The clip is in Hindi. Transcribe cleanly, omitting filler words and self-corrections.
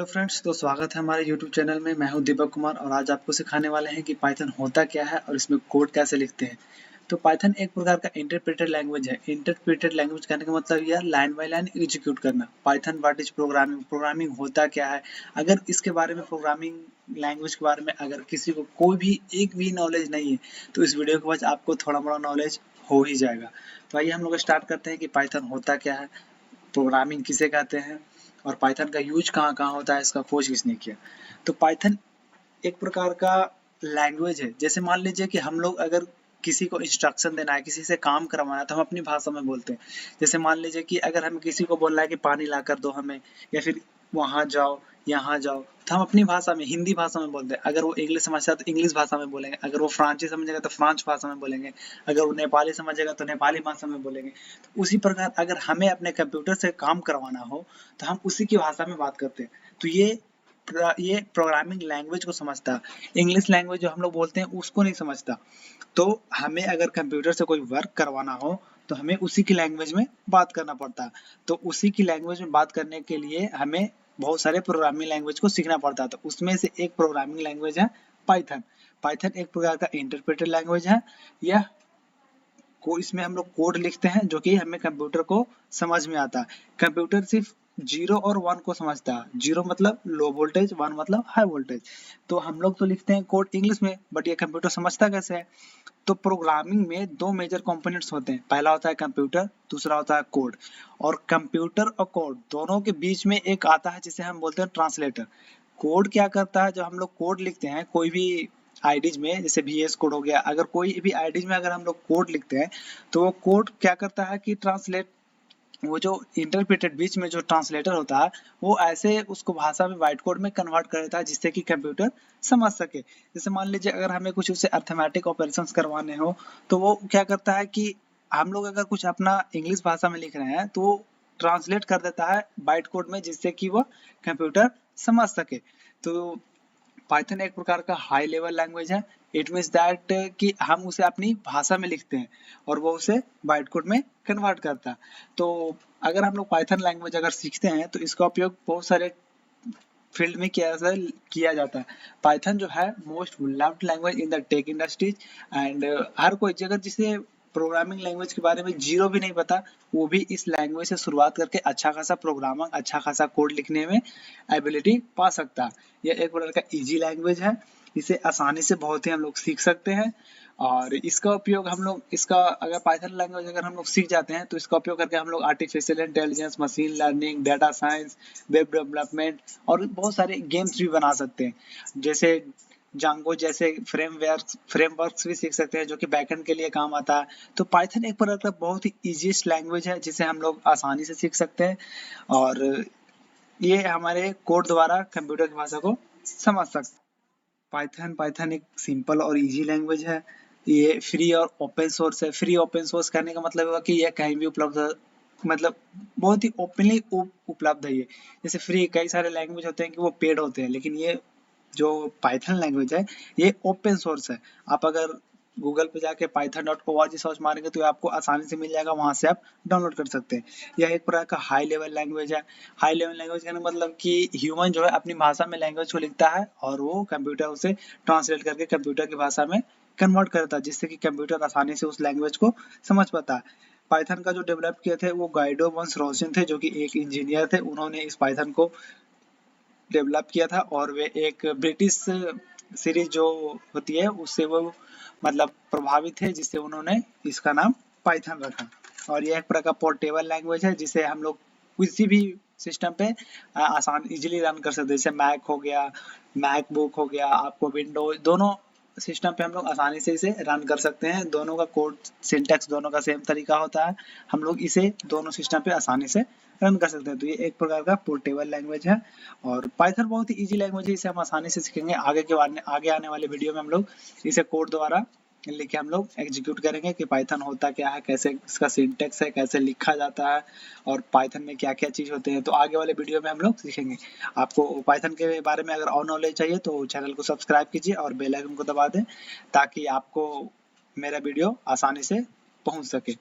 हेलो फ्रेंड्स, तो स्वागत है हमारे यूट्यूब चैनल में। मैं हूं दीपक कुमार और आज आपको सिखाने वाले हैं कि पाइथन होता क्या है और इसमें कोड कैसे लिखते हैं। तो पाइथन एक प्रकार का इंटरप्रेटेड लैंग्वेज है। इंटरप्रेटेड लैंग्वेज कहने का मतलब यह लाइन बाय लाइन एग्जीक्यूट करना। Python what is programming, programming होता क्या है। अगर इसके बारे में, प्रोग्रामिंग लैंग्वेज के बारे में अगर किसी को कोई भी एक भी नॉलेज नहीं है तो इस वीडियो के बाद आपको थोड़ा मोड़ा नॉलेज हो ही जाएगा। तो आइए हम लोग स्टार्ट करते हैं कि पाइथन होता क्या है, प्रोग्रामिंग किसे कहते हैं और पाइथन का यूज कहाँ-कहाँ होता है, इसका खोज किसने किया। तो पाइथन एक प्रकार का लैंग्वेज है। जैसे मान लीजिए कि हम लोग अगर किसी को इंस्ट्रक्शन देना है, किसी से काम करवाना है तो हम अपनी भाषा में बोलते हैं। जैसे मान लीजिए कि अगर हमें किसी को बोलना है कि पानी ला कर दो हमें, या फिर वहाँ जाओ, यहाँ जाओ, तो हम अपनी भाषा में, हिंदी भाषा में बोलते हैं। अगर वो इंग्लिश समझता है तो इंग्लिश भाषा में बोलेंगे, अगर वो फ्रांसी समझेगा तो फ्रांस भाषा में बोलेंगे, अगर वो नेपाली समझेगा तो नेपाली भाषा में बोलेंगे। तो उसी प्रकार अगर हमें अपने कंप्यूटर से काम करवाना हो तो हम उसी की भाषा में बात करते हैं। तो ये प्रोग्रामिंग लैंग्वेज को समझता है। इंग्लिश लैंग्वेज जो हम लोग बोलते हैं उसको नहीं समझता। तो हमें अगर कंप्यूटर से कोई वर्क करवाना हो तो हमें उसी की लैंग्वेज में बात करना पड़ता है। तो उसी की लैंग्वेज में बात करने के लिए हमें बहुत सारे प्रोग्रामिंग लैंग्वेज को सीखना पड़ता है। तो उसमें से एक प्रोग्रामिंग लैंग्वेज है पाइथन। पाइथन एक प्रकार का इंटरप्रेटेड लैंग्वेज है। यह को इसमें हम लोग कोड लिखते हैं जो कि हमें कंप्यूटर को समझ में आता है। कंप्यूटर सिर्फ 0 और 1 को समझता है। 0 मतलब लो वोल्टेज, 1 मतलब हाई वोल्टेज। तो हम लोग तो लिखते हैं कोड इंग्लिश में, बट ये कंप्यूटर समझता कैसे है। तो प्रोग्रामिंग में दो मेजर कंपोनेंट्स होते हैं। पहला होता है कंप्यूटर, दूसरा होता है कोड। और कंप्यूटर और कोड दोनों के बीच में एक आता है जिसे हम बोलते हैं ट्रांसलेटर। कोड क्या करता है, जब हम लोग कोड लिखते हैं कोई भी आईडीज में, जैसे VS कोड हो गया, अगर कोई भी आईडीज में अगर हम लोग कोड लिखते हैं तो वो कोड क्या करता है कि ट्रांसलेट, वो जो इंटरप्रेटेड बीच में जो ट्रांसलेटर होता है वो ऐसे उसको भाषा में वाइट कोड में कन्वर्ट कर देता है जिससे कि कंप्यूटर समझ सके। जैसे मान लीजिए अगर हमें कुछ उससे अर्थमेटिक ऑपरेशंस करवाने हो तो वो क्या करता है कि हम लोग अगर कुछ अपना इंग्लिश भाषा में लिख रहे हैं तो वो ट्रांसलेट कर देता है बाइट कोड में जिससे कि वो कंप्यूटर समझ सके। तो पाइथन एक प्रकार का हाई लेवल लैंग्वेज है। इट मीन्स दैट कि हम उसे अपनी भाषा में लिखते हैं और वो उसे बाइट कोड में कन्वर्ट करता है। तो अगर हम लोग पाइथन लैंग्वेज अगर सीखते हैं तो इसका उपयोग बहुत सारे फील्ड में किया जाता है। पाइथन जो है most loved language in the tech industries and हर कोई अगर जिसे प्रोग्रामिंग लैंग्वेज के बारे में जीरो भी नहीं पता वो भी इस लैंग्वेज से शुरुआत करके अच्छा खासा प्रोग्रामर, अच्छा खासा कोड लिखने में एबिलिटी पा सकता है। यह एक प्रकार का इजी लैंग्वेज है। इसे आसानी से बहुत ही हम लोग सीख सकते हैं और इसका उपयोग हम लोग, इसका अगर पाइथन लैंग्वेज अगर हम लोग सीख जाते हैं तो इसका उपयोग करके हम लोग artificial intelligence, machine learning, data science, web development और बहुत सारे गेम्स भी बना सकते हैं। जैसे जांगो जैसे फ्रेमवर्क्स भी सीख सकते हैं जो कि बैकएंड के लिए काम आता है। तो पाइथन एक प्रकार का बहुत ही इजीएस्ट लैंग्वेज है जिसे हम लोग आसानी से सीख सकते हैं और ये हमारे कोड द्वारा कंप्यूटर की भाषा को समझ सकते हैं। पाइथन एक सिंपल और इजी लैंग्वेज है। ये फ्री और ओपन सोर्स है। फ्री ओपन सोर्स कहने का मतलब हुआ कि यह कहीं भी उपलब्ध है, मतलब बहुत ही ओपनली उपलब्ध है ये। जैसे फ्री कई सारे लैंग्वेज होते हैं कि वो पेड होते हैं, लेकिन ये जो पाइथन लैंग्वेज है ये ओपन सोर्स है। आप अगर गूगल पे जाके python.org सर्च मारेंगे तो आपको आसानी से मिल जाएगा, वहां से आप डाउनलोड कर सकते हैं। यह एक प्रकार का हाई लेवल लैंग्वेज है। हाई लेवल लैंग्वेज का मतलब कि ह्यूमन जो है अपनी भाषा में लैंग्वेज को लिखता है और वो कंप्यूटर उसे ट्रांसलेट करके कंप्यूटर की भाषा में कन्वर्ट करता है जिससे कि कंप्यूटर आसानी से उस लैंग्वेज को समझ पाता है। पाइथन का जो डेवलप किए थे वो गाइडो वंस रोजन थे जो कि एक इंजीनियर थे। उन्होंने इस पाइथन को डेवलप किया था और वे एक ब्रिटिश सीरीज जो होती है उससे वो मतलब प्रभावित है, जिससे उन्होंने इसका नाम पाइथन रखा। और यह एक प्रकार का पोर्टेबल लैंग्वेज है जिसे हम लोग किसी भी सिस्टम पे आसान इजीली रन कर सकते हैं। जैसे मैक हो गया, मैकबुक हो गया, आपको विंडोज, दोनों सिस्टम पे हम लोग आसानी से इसे रन कर सकते हैं। दोनों का कोड सिंटैक्स दोनों का सेम तरीका होता है। हम लोग इसे दोनों सिस्टम पे आसानी से रन कर सकते हैं। तो ये एक प्रकार का पोर्टेबल लैंग्वेज है और पाइथन बहुत ही इजी लैंग्वेज है। इसे हम आसानी से सीखेंगे। आगे आने वाले वीडियो में हम लोग इसे कोड द्वारा लिखे हम लोग एग्जीक्यूट करेंगे कि पाइथन होता क्या है, कैसे इसका सिंटैक्स है, कैसे लिखा जाता है और पाइथन में क्या क्या चीज़ होते हैं। तो आगे वाले वीडियो में हम लोग सीखेंगे। आपको पाइथन के बारे में अगर और नॉलेज चाहिए तो चैनल को सब्सक्राइब कीजिए और बेल आइकन को दबा दें ताकि आपको मेरा वीडियो आसानी से पहुंच सके।